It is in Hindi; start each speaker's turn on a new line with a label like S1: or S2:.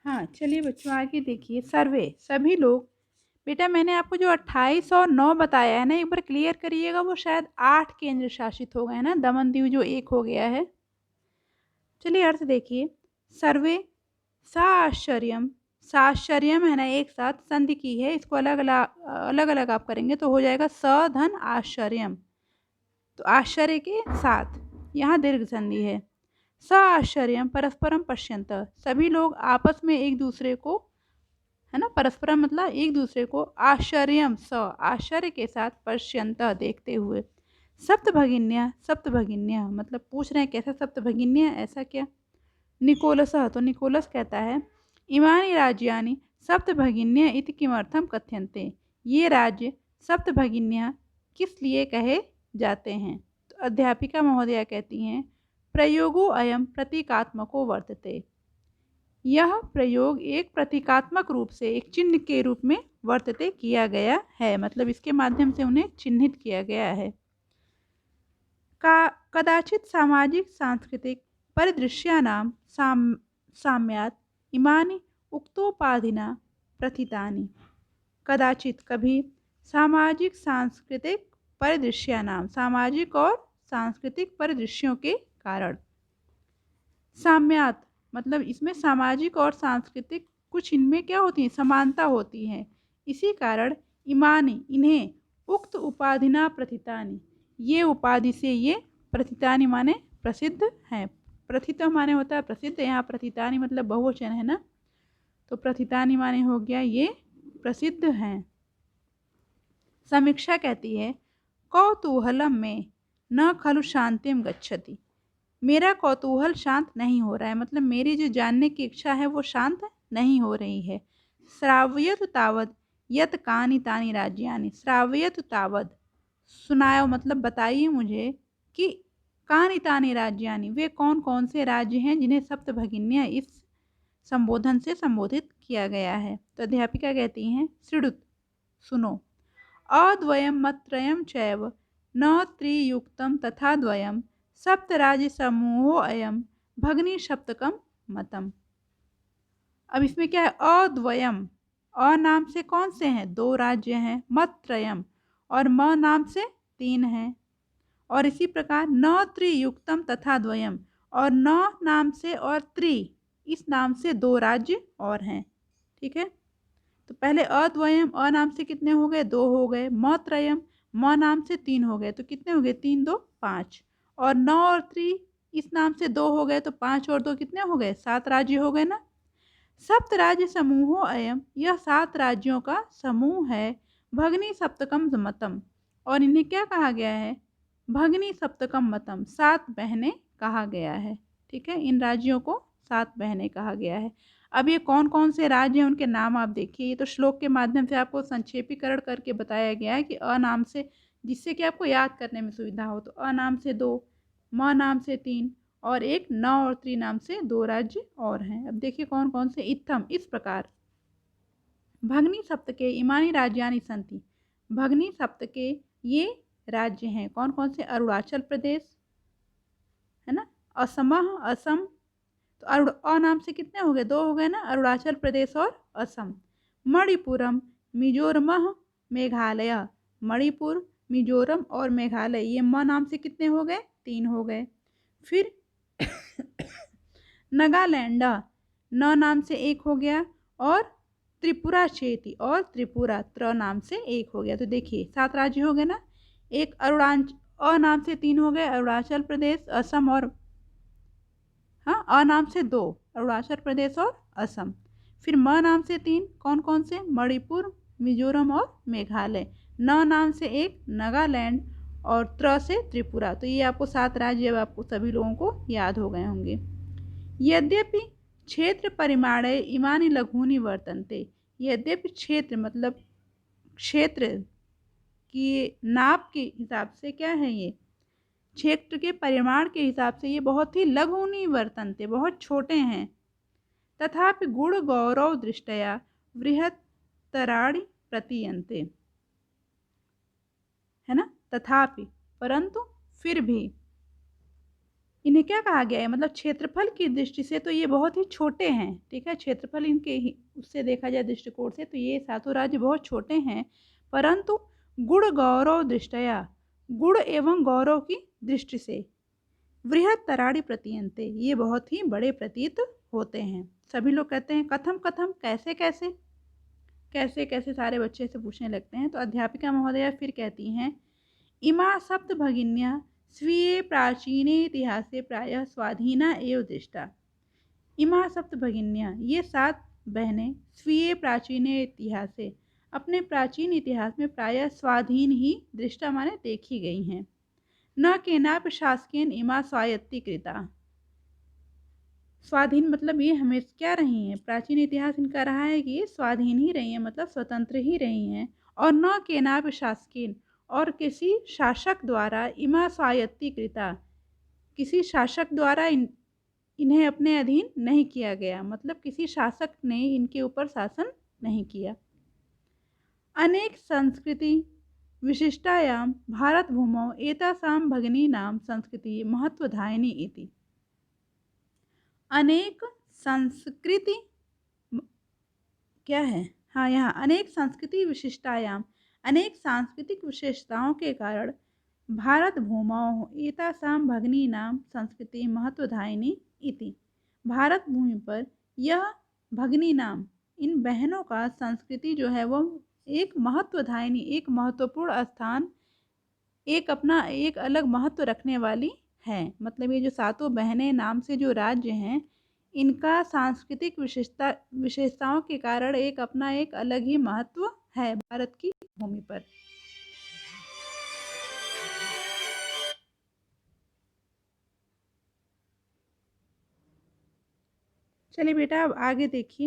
S1: हाँ, चलिए बच्चों आगे देखिए सर्वे सभी लोग। बेटा मैंने आपको जो 28 और 9 बताया है ना, एक बार क्लियर करिएगा, वो शायद 8 केंद्र शासित हो गए हैं ना, दमन दीव जो 1 हो गया है। चलिए अर्थ देखिए, सर्वे साश्चर्यम, साश्चर्यम है ना एक साथ संधि की है, इसको अलग अलग आप करेंगे तो हो जाएगा स धन आश्चर्यम। तो आश्चर्य के साथ यहाँ दीर्घ संधि है। स आश्चर्यम परस्परम पश्यंत, सभी लोग आपस में एक दूसरे को, है ना, परस्परम मतलब एक दूसरे को, आश्चर्यम स आश्चर्य के साथ, पश्यंत देखते हुए। सप्तभगिन्या, सप्तभगिन्या मतलब पूछ रहे हैं कैसा सप्तभगिन्या, ऐसा क्या। निकोलस, तो निकोलस कहता है इमानि राज्यानि सप्तभगिन्या इति किमर्थम कथ्यन्ते, ये राज्य सप्तभगिन्या किस लिए कहे जाते हैं। तो अध्यापिका महोदया कहती हैं प्रयोगो अयम प्रतीकात्मको वर्तते, यह प्रयोग एक प्रतीकात्मक रूप से, एक चिन्ह के रूप में वर्तते किया गया है, मतलब इसके माध्यम से उन्हें चिन्हित किया गया है। का कदाचित सामाजिक सांस्कृतिक परिदृश्यानां साम्यात् इमानि उक्तोपाधिना प्रथितानि, कदाचित कभी, सामाजिक सांस्कृतिक परिदृश्यानां सामाजिक और सांस्कृतिक परिदृश्यों के कारण, साम्यात मतलब इसमें सामाजिक और सांस्कृतिक कुछ इनमें क्या होती है, समानता होती है, इसी कारण इमानी इन्हें उक्त उपाधिना प्रथितानि, ये उपाधि से ये प्रथितानि माने प्रसिद्ध हैं। प्रथित माने होता है प्रसिद्ध, यहाँ प्रथितानि मतलब बहुवचन है ना, तो प्रथितानि माने हो गया ये प्रसिद्ध हैं। समीक्षा कहती है कौतूहलम में न खलु शांतिम गच्छति, मेरा कौतूहल शांत नहीं हो रहा है, मतलब मेरी जो जानने की इच्छा है वो शांत नहीं हो रही है। श्राव्यत तावद यत कानि तानि राज्यानि, श्राव्यत तावद सुनायो मतलब बताइए मुझे कि कानि तानि राज्यानि वे कौन कौन से राज्य हैं जिन्हें सप्तभगिन्या इस संबोधन से संबोधित किया गया है। तो अध्यापिका कहती हैं श्रुत सुनो, अद्वयम मत्रयम चैव न त्रियुक्तम तथा द्वयम सप्तराज्य समूहो अयम भगनी सप्तकम मतम। अब इसमें क्या है, अद्वयम, अ नाम से कौन से हैं, दो राज्य हैं, मत्रयम और म नाम से तीन हैं, और इसी प्रकार न त्रियुक्तम तथा द्वयम, और न नाम से और त्रि इस नाम से दो राज्य और हैं। ठीक है, तो पहले अद्वयम अ नाम से कितने हो गए, दो हो गए, मत्रयम म नाम से तीन हो गए, तो कितने हो गए, तीन दो पाँच, और नौ और त्रि इस नाम से दो हो गए, तो पाँच और दो कितने हो गए, सात राज्य हो गए ना। सप्त राज्य समूहो अयम, यह सात राज्यों का समूह है। भगनी सप्तकम मतम, और इन्हें क्या कहा गया है, भगनी सप्तकम मतम, सात बहनें कहा गया है। ठीक है, इन राज्यों को सात बहनें कहा गया है। अब ये कौन कौन से राज्य हैं उनके नाम आप देखिए, ये तो श्लोक के माध्यम से आपको संक्षेपीकरण करके बताया गया है कि अ नाम से, जिससे कि आपको याद करने में सुविधा हो, तो अ नाम से दो, म नाम से तीन, और एक न और त्रि नाम से दो राज्य और हैं। अब देखिए कौन कौन से, इत्थम इस प्रकार, भगनी सप्त के इमानी राज्यानि संति, भगनी सप्त के ये राज्य हैं कौन कौन से, अरुणाचल प्रदेश है ना, असम, असम, तो अ नाम से कितने हो गए, दो हो गए ना, अरुणाचल प्रदेश और असम। मणिपुरम, मिजोरम, मेघालय, मणिपुर, मिजोरम और मेघालय, ये म नाम से कितने हो गए, तीन हो गए। फिर नागालैंड, न नाम से एक हो गया, और त्रिपुरा क्षेत्र, और त्रिपुरा त्र नाम से एक हो गया। तो देखिए सात राज्य हो गए ना, एक अरुणाचल अ नाम से तीन हो गए, अरुणाचल प्रदेश, असम, और हाँ अ नाम से दो, अरुणाचल प्रदेश और असम। फिर म नाम से तीन, कौन कौन से, मणिपुर, मिजोरम और मेघालय। न नाम से एक, नागालैंड, और त्र से त्रिपुरा। तो ये आपको सात राज्य अब आपको सभी लोगों को याद हो गए होंगे। यद्यपि क्षेत्र परिमाणे इमानि लघूनि वर्तन्ते, यद्यपि क्षेत्र मतलब क्षेत्र की नाप के हिसाब से क्या है, ये क्षेत्र के परिमाण के हिसाब से ये बहुत ही लघूनि वर्तन्ते, बहुत छोटे हैं। तथापि गुण गौरव दृष्टया बृहत्तराणि प्रतीयन्ते, है ना, तथापि परंतु फिर भी, इन्हें क्या कहा गया है, मतलब क्षेत्रफल की दृष्टि से तो ये बहुत ही छोटे हैं, ठीक है, क्षेत्रफल इनके ही उससे देखा जाए दृष्टिकोण से तो ये सातों राज्य बहुत छोटे हैं, परंतु गुण गौरव दृष्टया, गुण एवं गौरव की दृष्टि से वृहत तराड़ी प्रतीयन्ते, ये बहुत ही बड़े प्रतीत होते हैं। सभी लोग कहते हैं कथम कथम, कैसे कैसे, कैसे कैसे सारे बच्चे से पूछने लगते हैं। तो अध्यापिका महोदया फिर कहती हैं, इमा सप्त भगिन्या स्वीये प्राचीने इतिहासे प्रायः स्वाधीना एव दृष्टा। इमा सप्त भगिन्या, ये 7 बहनें स्वीये प्राचीने इतिहासे, अपने प्राचीन इतिहास में प्रायः स्वाधीन ही दृष्टा माने देखी गई हैं। न केनापि शासकेन इमा स्वायत्तीकृता। स्वाधीन मतलब ये हमेशा क्या रही हैं, प्राचीन इतिहास इनका रहा है कि ये स्वाधीन ही रही हैं, मतलब स्वतंत्र ही रही हैं। और न केनापि शासकेन, और किसी शासक द्वारा इमा स्वायत्तीकृता, किसी शासक द्वारा इन्हें अपने अधीन नहीं किया गया, मतलब किसी शासक ने इनके ऊपर शासन नहीं किया। अनेक संस्कृति विशिष्टायां भारतभूमौ एतासां भगिनीनां संस्कृति महत्वधायिनी इति। अनेक संस्कृति क्या है, हाँ यहाँ अनेक संस्कृति विशिष्टायाम, अनेक सांस्कृतिक विशेषताओं के कारण भारत भूमौ एतासां भगिनीनां संस्कृति महत्वधायिनी इति, भारत भूमि पर यह भगिनी नाम, इन बहनों का संस्कृति जो है वो एक महत्वधायिनी, एक महत्वपूर्ण स्थान, एक अपना एक अलग महत्व रखने वाली है। मतलब ये जो सातों बहनें नाम से जो राज्य हैं, इनका सांस्कृतिक विशेषताओं के कारण एक अपना एक अलग ही महत्व है भारत की भूमि पर। चलिए बेटा अब आगे देखिए।